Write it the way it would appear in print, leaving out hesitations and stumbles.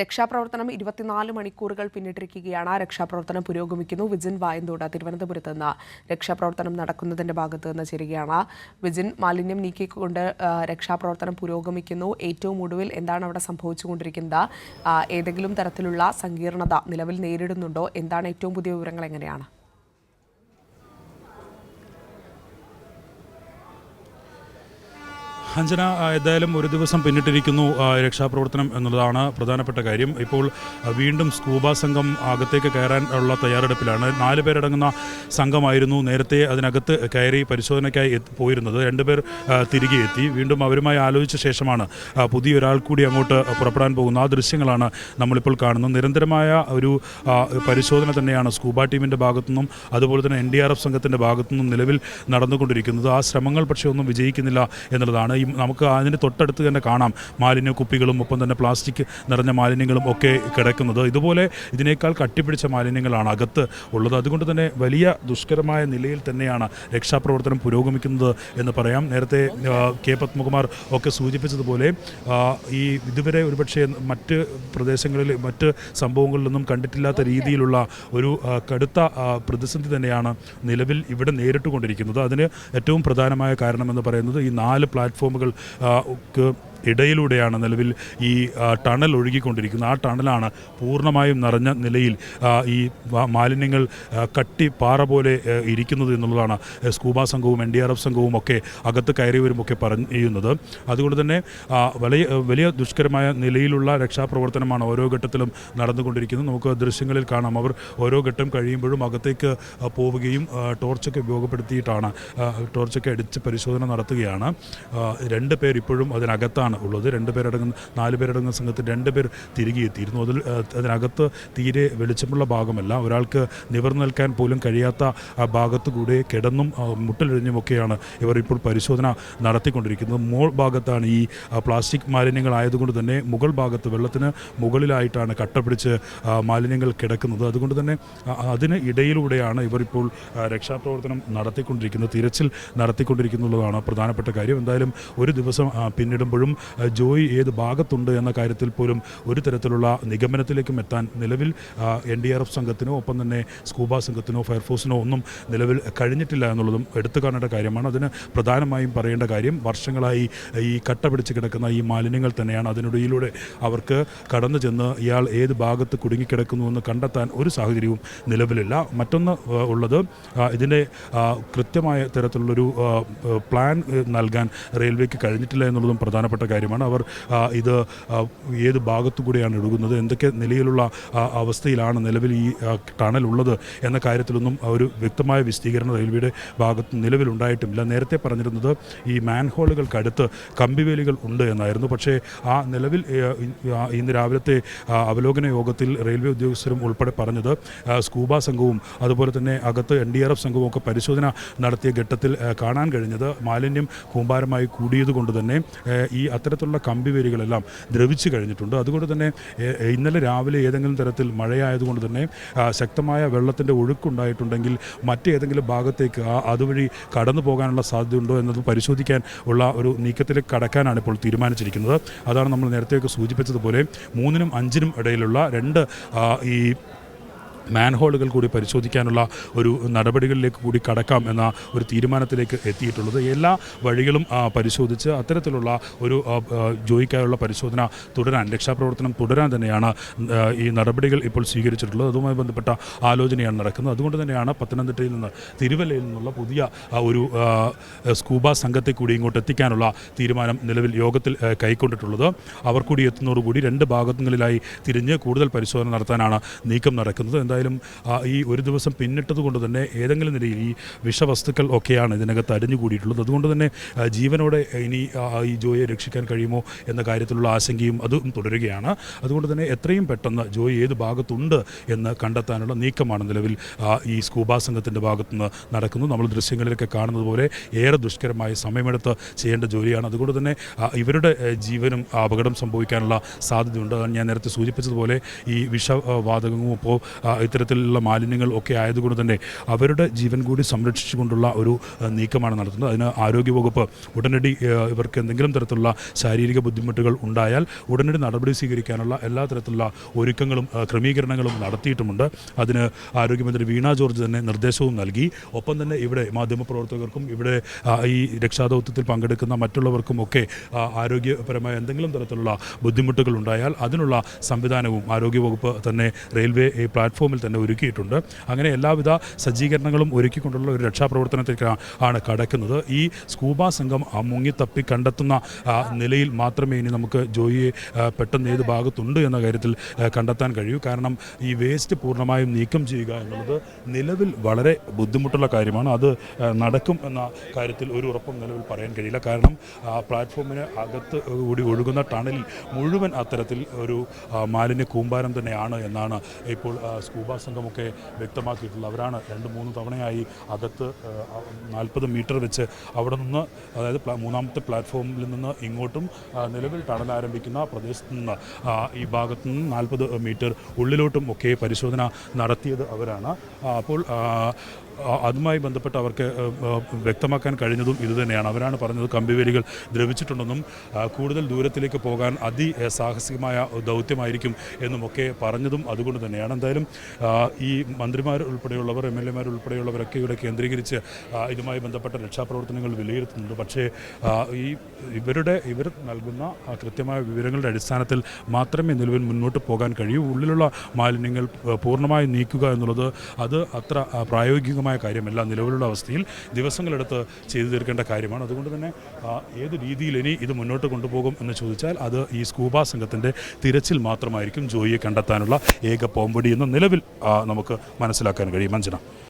രക്ഷാപ്രവർത്തനം 24 മണിക്കൂറുകൾ പിന്നിട്ടിരിക്കുകയാണ്. രക്ഷാപ്രവർത്തനം പുരോഗമിക്കുന്നു. വിജിൻ വായന്തോട് തിരുവനന്തപുരത്ത് നിന്ന് രക്ഷാപ്രവർത്തനം നടക്കുന്നതിന്റെ ഭാഗത്ത് നിന്ന് ചേരുകയാണ്. വിജിൻ, മാലിന്യം നീക്കിക്കൊണ്ട് രക്ഷാപ്രവർത്തനം പുരോഗമിക്കുന്നു. ഏറ്റവും ഒടുവിൽ എന്താണ് അവിടെ സംഭവിച്ചുകൊണ്ടിരിക്കുന്നത്? ഏതെങ്കിലും തരത്തിലുള്ള സങ്കീർണത നിലവിൽ നേരിടുന്നുണ്ടോ? എന്താണ് ഏറ്റവും പുതിയ വിവരങ്ങൾ? എങ്ങനെയാണ്? അഞ്ജന, ഏതായാലും ഒരു ദിവസം പിന്നിട്ടിരിക്കുന്നു രക്ഷാപ്രവർത്തനം എന്നുള്ളതാണ് പ്രധാനപ്പെട്ട കാര്യം. ഇപ്പോൾ വീണ്ടും സ്കൂബ സംഘം അകത്തേക്ക് കയറാൻ ഉള്ള തയ്യാറെടുപ്പിലാണ്. 4 പേരടങ്ങുന്ന സംഘമായിരുന്നു നേരത്തെ അതിനകത്ത് കയറി പരിശോധനയ്ക്കായി പോയിരുന്നത്. 2 പേർ തിരികെ എത്തി. വീണ്ടും അവരുമായി ആലോചിച്ച ശേഷമാണ് പുതിയൊരാൾ കൂടി അങ്ങോട്ട് പുറപ്പെടാൻ പോകുന്നത്. ആ ദൃശ്യങ്ങളാണ് നമ്മളിപ്പോൾ കാണുന്നത്. നിരന്തരമായ ഒരു പരിശോധന തന്നെയാണ് സ്കൂബ ടീമിൻ്റെ ഭാഗത്തുനിന്നും അതുപോലെ തന്നെ NDRF സംഘത്തിൻ്റെ ഭാഗത്തുനിന്നും നിലവിൽ നടന്നുകൊണ്ടിരിക്കുന്നത്. ആ ശ്രമങ്ങൾ പക്ഷേ ഒന്നും വിജയിക്കുന്നില്ല എന്നുള്ളതാണ്. നമുക്ക് അതിന് തൊട്ടടുത്ത് തന്നെ കാണാം മാലിന്യ കുപ്പികളും ഒപ്പം തന്നെ പ്ലാസ്റ്റിക് നിറഞ്ഞ മാലിന്യങ്ങളും ഒക്കെ കിടക്കുന്നത്. ഇതുപോലെ ഇതിനേക്കാൾ കട്ടിപ്പിടിച്ച മാലിന്യങ്ങളാണ് അകത്ത് ഉള്ളത്. അതുകൊണ്ട് തന്നെ വലിയ ദുഷ്കരമായ നിലയിൽ തന്നെയാണ് രക്ഷാപ്രവർത്തനം പുരോഗമിക്കുന്നത് എന്ന് പറയാം. നേരത്തെ കെ പത്മകുമാർ ഒക്കെ സൂചിപ്പിച്ചതുപോലെ ഈ ഇതുവരെ ഒരുപക്ഷെ മറ്റ് പ്രദേശങ്ങളിൽ മറ്റ് സംഭവങ്ങളിലൊന്നും കണ്ടിട്ടില്ലാത്ത രീതിയിലുള്ള ഒരു കടുത്ത പ്രതിസന്ധി തന്നെയാണ് നിലവിൽ ഇവിടെ നേരിട്ടുകൊണ്ടിരിക്കുന്നത്. അതിന് ഏറ്റവും പ്രധാനമായ കാരണമെന്ന് പറയുന്നത് ഈ 4 പ്ലാറ്റ്ഫോമുകൾ ഇടയിലൂടെയാണ് നിലവിൽ ഈ ടണൽ ഒഴുകിക്കൊണ്ടിരിക്കുന്നത്. ആ ടണലാണ് പൂർണ്ണമായും നിറഞ്ഞ നിലയിൽ ഈ മാലിന്യങ്ങൾ കട്ടി പാറ പോലെ ഇരിക്കുന്നത് എന്നുള്ളതാണ് സ്കൂബ സംഘവും NDRF സംഘവും ഒക്കെ അകത്ത് കയറിയവരുമൊക്കെ പറയുന്നത്. അതുകൊണ്ട് തന്നെ വലിയ ദുഷ്കരമായ നിലയിലുള്ള രക്ഷാപ്രവർത്തനമാണ് ഓരോ ഘട്ടത്തിലും നടന്നുകൊണ്ടിരിക്കുന്നത്. നമുക്ക് ദൃശ്യങ്ങളിൽ കാണാം. അവർ ഓരോ ഘട്ടം കഴിയുമ്പോഴും അകത്തേക്ക് പോവുകയും ടോർച്ചൊക്കെ ഉപയോഗപ്പെടുത്തിയിട്ടാണ് ടോർച്ചൊക്കെ അടിച്ച് പരിശോധന നടത്തുകയാണ്. 2 പേർ ഇപ്പോഴും അതിനകത്താണ് ഉള്ളത്. 4 പേരടങ്ങുന്ന സംഘത്തിൽ 2 പേർ തിരികെ എത്തിയിരുന്നു. അതിനകത്ത് തീരെ വെളിച്ചമുള്ള ഭാഗമല്ല. ഒരാൾക്ക് നിവർന്നു നിൽക്കാൻ പോലും കഴിയാത്ത ആ ഭാഗത്തു കൂടെ കിടന്നും മുട്ടലിഴഞ്ഞുമൊക്കെയാണ് ഇവർ ഇപ്പോൾ പരിശോധന നടത്തിക്കൊണ്ടിരിക്കുന്നത്. മോൾ ഭാഗത്താണ് ഈ പ്ലാസ്റ്റിക് മാലിന്യങ്ങളായതുകൊണ്ട് തന്നെ മുകൾ ഭാഗത്ത് വെള്ളത്തിന് മുകളിലായിട്ടാണ് കട്ടപിടിച്ച് മാലിന്യങ്ങൾ കിടക്കുന്നത്. അതുകൊണ്ട് തന്നെ അതിന് ഇടയിലൂടെയാണ് ഇവർ ഇപ്പോൾ രക്ഷാപ്രവർത്തനം നടത്തിക്കൊണ്ടിരിക്കുന്നത്, തിരച്ചിൽ നടത്തിക്കൊണ്ടിരിക്കുന്നുള്ളതാണ് പ്രധാനപ്പെട്ട കാര്യം. എന്തായാലും ഒരു ദിവസം പിന്നിടുമ്പോഴും ജോയി ഏത് ഭാഗത്തുണ്ട് എന്ന കാര്യത്തിൽ പോലും ഒരു തരത്തിലുള്ള നിഗമനത്തിലേക്കും എത്താൻ നിലവിൽ NDRF സംഘത്തിനോ ഒപ്പം തന്നെ സ്കൂബ സംഘത്തിനോ ഫയർഫോഴ്സിനോ ഒന്നും നിലവിൽ കഴിഞ്ഞിട്ടില്ല എന്നുള്ളതും എടുത്തു കാണേണ്ട കാര്യമാണ്. അതിന് പ്രധാനമായും പറയേണ്ട കാര്യം വർഷങ്ങളായി ഈ കട്ട പിടിച്ച് കിടക്കുന്ന ഈ മാലിന്യങ്ങൾ തന്നെയാണ്. അതിനിടയിലൂടെ അവർക്ക് കടന്നു ചെന്ന് ഇയാൾ ഏത് ഭാഗത്ത് കുടുങ്ങിക്കിടക്കുന്നുവെന്ന് കണ്ടെത്താൻ ഒരു സാഹചര്യവും നിലവിലില്ല. മറ്റൊന്ന് ഉള്ളത്, ഇതിൻ്റെ കൃത്യമായ തരത്തിലുള്ളൊരു പ്ലാൻ നൽകാൻ റെയിൽവേക്ക് കഴിഞ്ഞിട്ടില്ല എന്നുള്ളതും പ്രധാനപ്പെട്ട കാര്യമാണ്. അവർ ഇത് ഏത് ഭാഗത്തു കൂടെയാണ് ഒഴുകുന്നത്, എന്തൊക്കെ നിലയിലുള്ള അവസ്ഥയിലാണ് നിലവിൽ ഈ ടണൽ ഉള്ളത് എന്ന കാര്യത്തിലൊന്നും ഒരു വ്യക്തമായ വിശദീകരണം റെയിൽവേയുടെ ഭാഗത്ത് നിലവിലുണ്ടായിട്ടുമില്ല. നേരത്തെ പറഞ്ഞിരുന്നത് ഈ മാൻഹോളുകൾക്കടുത്ത് കമ്പിവേലികൾ ഉണ്ട് എന്നായിരുന്നു. പക്ഷേ ആ നിലവിൽ ഇന്ന് രാവിലത്തെ അവലോകന യോഗത്തിൽ റെയിൽവേ ഉദ്യോഗസ്ഥരും ഉൾപ്പെടെ പറഞ്ഞത് സ്കൂബ സംഘവും അതുപോലെ തന്നെ അകത്ത് NDRF സംഘവും ഒക്കെ പരിശോധന നടത്തിയ ഘട്ടത്തിൽ കാണാൻ കഴിഞ്ഞത് മാലിന്യം കൂമ്പാരമായി കൂടിയതുകൊണ്ട് തന്നെ ഈ അത്തരത്തിലുള്ള കമ്പിവേലികളെല്ലാം ദ്രവിച്ചു കഴിഞ്ഞിട്ടുണ്ട്. അതുകൊണ്ട് തന്നെ ഇന്നലെ രാവിലെ ഏതെങ്കിലും തരത്തിൽ മഴയായതുകൊണ്ട് തന്നെ ശക്തമായ വെള്ളത്തിൻ്റെ ഒഴുക്കുണ്ടായിട്ടുണ്ടെങ്കിൽ മറ്റേതെങ്കിലും ഭാഗത്തേക്ക് അതുവഴി കടന്നു പോകാനുള്ള സാധ്യതയുണ്ടോ എന്നത് പരിശോധിക്കാൻ ഉള്ള ഒരു നീക്കത്തിലേക്ക് കടക്കാനാണ് ഇപ്പോൾ തീരുമാനിച്ചിരിക്കുന്നത്. അതാണ് നമ്മൾ നേരത്തെയൊക്കെ സൂചിപ്പിച്ചതുപോലെ 3-നും 5-നും ഇടയിലുള്ള 2 ഈ മാൻഹോളുകൾ കൂടി പരിശോധിക്കാനുള്ള ഒരു നടപടികളിലേക്ക് കൂടി കടക്കാം എന്ന ഒരു തീരുമാനത്തിലേക്ക് എത്തിയിട്ടുള്ളത്. എല്ലാ വഴികളും പരിശോധിച്ച് അത്തരത്തിലുള്ള ഒരു ജോയിക്കായുള്ള പരിശോധന തുടരാൻ, രക്ഷാപ്രവർത്തനം തുടരാൻ തന്നെയാണ് ഈ നടപടികൾ ഇപ്പോൾ സ്വീകരിച്ചിട്ടുള്ളത്. അതുമായി ബന്ധപ്പെട്ട ആലോചനയാണ് നടക്കുന്നത്. അതുകൊണ്ട് തന്നെയാണ് പത്തനംതിട്ടയിൽ നിന്ന് തിരുവല്ലയിൽ നിന്നുള്ള പുതിയ ഒരു സ്കൂബ സംഘത്തെ കൂടി ഇങ്ങോട്ട് എത്തിക്കാനുള്ള തീരുമാനം നിലവിൽ യോഗത്തിൽ കൈക്കൊണ്ടിട്ടുള്ളത്. അവർ കൂടി എത്തുന്നതോടുകൂടി 2 ഭാഗങ്ങളിലായി തിരിഞ്ഞ് കൂടുതൽ പരിശോധന നടത്താനാണ് നീക്കം നടക്കുന്നത്. എന്തായാലും ഈ ഒരു ദിവസം പിന്നിട്ടതുകൊണ്ട് തന്നെ ഏതെങ്കിലും നിലയിൽ ഈ വിഷവസ്തുക്കൾ ഒക്കെയാണ് ഇതിനകത്ത് അടിഞ്ഞുകൂടിയിട്ടുള്ളത്. അതുകൊണ്ട് തന്നെ ജീവനോടെ ഇനി ഈ ജോയിയെ രക്ഷിക്കാൻ കഴിയുമോ എന്ന കാര്യത്തിലുള്ള ആശങ്കയും അതും തുടരുകയാണ്. അതുകൊണ്ട് തന്നെ എത്രയും പെട്ടെന്ന് ജോയി ഏത് ഭാഗത്തുണ്ട് എന്ന് കണ്ടെത്താനുള്ള നീക്കമാണ് നിലവിൽ ഈ സ്കൂബ സംഘത്തിൻ്റെ ഭാഗത്തുനിന്ന് നടക്കുന്നത്. നമ്മൾ ദൃശ്യങ്ങളിലൊക്കെ കാണുന്നത് പോലെ ഏറെ ദുഷ്കരമായി സമയമെടുത്ത് ചെയ്യേണ്ട ജോലിയാണ്. അതുകൊണ്ട് തന്നെ ഇവരുടെ ജീവനും അപകടം സംഭവിക്കാനുള്ള സാധ്യതയുണ്ട്. ഞാൻ നേരത്തെ സൂചിപ്പിച്ചതുപോലെ ഈ വിഷവാതകവും ഇപ്പോൾ ഇത്തരത്തിലുള്ള മാലിന്യങ്ങൾ ഒക്കെ ആയതുകൊണ്ട് തന്നെ അവരുടെ ജീവൻ കൂടി സംരക്ഷിച്ചുകൊണ്ടുള്ള ഒരു നീക്കമാണ് നടത്തുന്നത്. അതിന് ആരോഗ്യവകുപ്പ് ഉടനടി ഇവർക്ക് എന്തെങ്കിലും തരത്തിലുള്ള ശാരീരിക ബുദ്ധിമുട്ടുകൾ ഉണ്ടായാൽ ഉടനടി നടപടി സ്വീകരിക്കാനുള്ള എല്ലാ തരത്തിലുള്ള ഒരുക്കങ്ങളും ക്രമീകരണങ്ങളും നടത്തിയിട്ടുമുണ്ട്. അതിന് ആരോഗ്യമന്ത്രി വീണ ജോർജ് തന്നെ നിർദ്ദേശവും നൽകി. ഒപ്പം തന്നെ ഇവിടെ മാധ്യമപ്രവർത്തകർക്കും ഇവിടെ ഈ രക്ഷാദൗത്യത്തിൽ പങ്കെടുക്കുന്ന മറ്റുള്ളവർക്കും ഒക്കെ ആരോഗ്യപരമായ എന്തെങ്കിലും തരത്തിലുള്ള ബുദ്ധിമുട്ടുകൾ ഉണ്ടായാൽ അതിനുള്ള സംവിധാനവും ആരോഗ്യവകുപ്പ് തന്നെ റെയിൽവേ പ്ലാറ്റ്ഫോമിൽ തന്നെ ഒരുക്കിയിട്ടുണ്ട്. അങ്ങനെ എല്ലാവിധ സജ്ജീകരണങ്ങളും ഒരുക്കിക്കൊണ്ടുള്ള ഒരു രക്ഷാപ്രവർത്തനത്തിലേക്ക് ആണ് കടക്കുന്നത്. ഈ സ്കൂബ സംഘം മുങ്ങിത്തപ്പി കണ്ടെത്തുന്ന നിലയിൽ മാത്രമേ ഇനി നമുക്ക് ജോയിയെ പെട്ടെന്ന് ഏത് ഭാഗത്തുണ്ട് എന്ന കാര്യത്തിൽ കണ്ടെത്താൻ കഴിയൂ. കാരണം ഈ വേസ്റ്റ് പൂർണ്ണമായും നീക്കം ചെയ്യുക എന്നുള്ളത് നിലവിൽ വളരെ ബുദ്ധിമുട്ടുള്ള കാര്യമാണ്. അത് നടക്കും എന്ന കാര്യത്തിൽ ഒരു ഉറപ്പും നിലവിൽ പറയാൻ കഴിയില്ല. കാരണം പ്ലാറ്റ്ഫോമിന് അകത്ത് കൂടി ഒഴുകുന്ന ടണലിൽ മുഴുവൻ അത്തരത്തിൽ ഒരു മാലിന്യ കൂമ്പാരം തന്നെയാണ് എന്നാണ് ഇപ്പോൾ സ്കൂബ സംഘമൊക്കെ വ്യക്തമാക്കിയിട്ടുള്ളത്. അവരാണ് 2-3 തവണയായി അകത്ത് 40 മീറ്റർ വെച്ച് അവിടെ നിന്ന്, അതായത് 3ാമത്തെ പ്ലാറ്റ്ഫോമിൽ നിന്ന് ഇങ്ങോട്ടും നിലവിൽ ടണൽ ആരംഭിക്കുന്ന പ്രദേശത്ത് നിന്ന് ഈ ഭാഗത്തു നിന്ന് 40 മീറ്റർ ഉള്ളിലോട്ടും ഒക്കെ പരിശോധന നടത്തിയത് അവരാണ്. അപ്പോൾ അതുമായി ബന്ധപ്പെട്ട് അവർക്ക് വ്യക്തമാക്കാൻ കഴിഞ്ഞതും ഇതുതന്നെയാണ്. അവരാണ് പറഞ്ഞത് കമ്പിവേലികൾ ദ്രവിച്ചിട്ടുണ്ടെന്നും കൂടുതൽ ദൂരത്തിലേക്ക് പോകാൻ അതിസാഹസികമായ ദൗത്യമായിരിക്കും എന്നുമൊക്കെ പറഞ്ഞതും അതുകൊണ്ട് തന്നെയാണ്. എന്തായാലും ഈ മന്ത്രിമാർ ഉൾപ്പെടെയുള്ളവർ, MLA ഉൾപ്പെടെയുള്ളവരൊക്കെ ഇവിടെ കേന്ദ്രീകരിച്ച് ഇതുമായി ബന്ധപ്പെട്ട രക്ഷാപ്രവർത്തനങ്ങൾ വിലയിരുത്തുന്നുണ്ട്. പക്ഷേ ഇവർ നൽകുന്ന കൃത്യമായ വിവരങ്ങളുടെ അടിസ്ഥാനത്തിൽ മാത്രമേ നിലവിൽ മുന്നോട്ട് പോകാൻ കഴിയൂ. ഉള്ളിലുള്ള മാലിന്യങ്ങൾ പൂർണ്ണമായി നീക്കുക എന്നുള്ളത് അത് അത്ര പ്രായോഗികമായ കാര്യമല്ല. നിലവിലുള്ള അവസ്ഥയിൽ ദിവസങ്ങളെടുത്ത് ചെയ്തു തീർക്കേണ്ട കാര്യമാണ്. അതുകൊണ്ട് തന്നെ ഏത് രീതിയിൽ ഇനി ഇത് മുന്നോട്ട് കൊണ്ടുപോകും എന്ന് ചോദിച്ചാൽ അത് ഈ സ്കൂബ സംഘത്തിൻ്റെ തിരച്ചിൽ മാത്രമായിരിക്കും ജോയിയെ കണ്ടെത്താനുള്ള ഏക പോംവഴി എന്ന് നിലവിൽ നമുക്ക് മനസ്സിലാക്കാൻ കഴിയും. മഞ്ജന.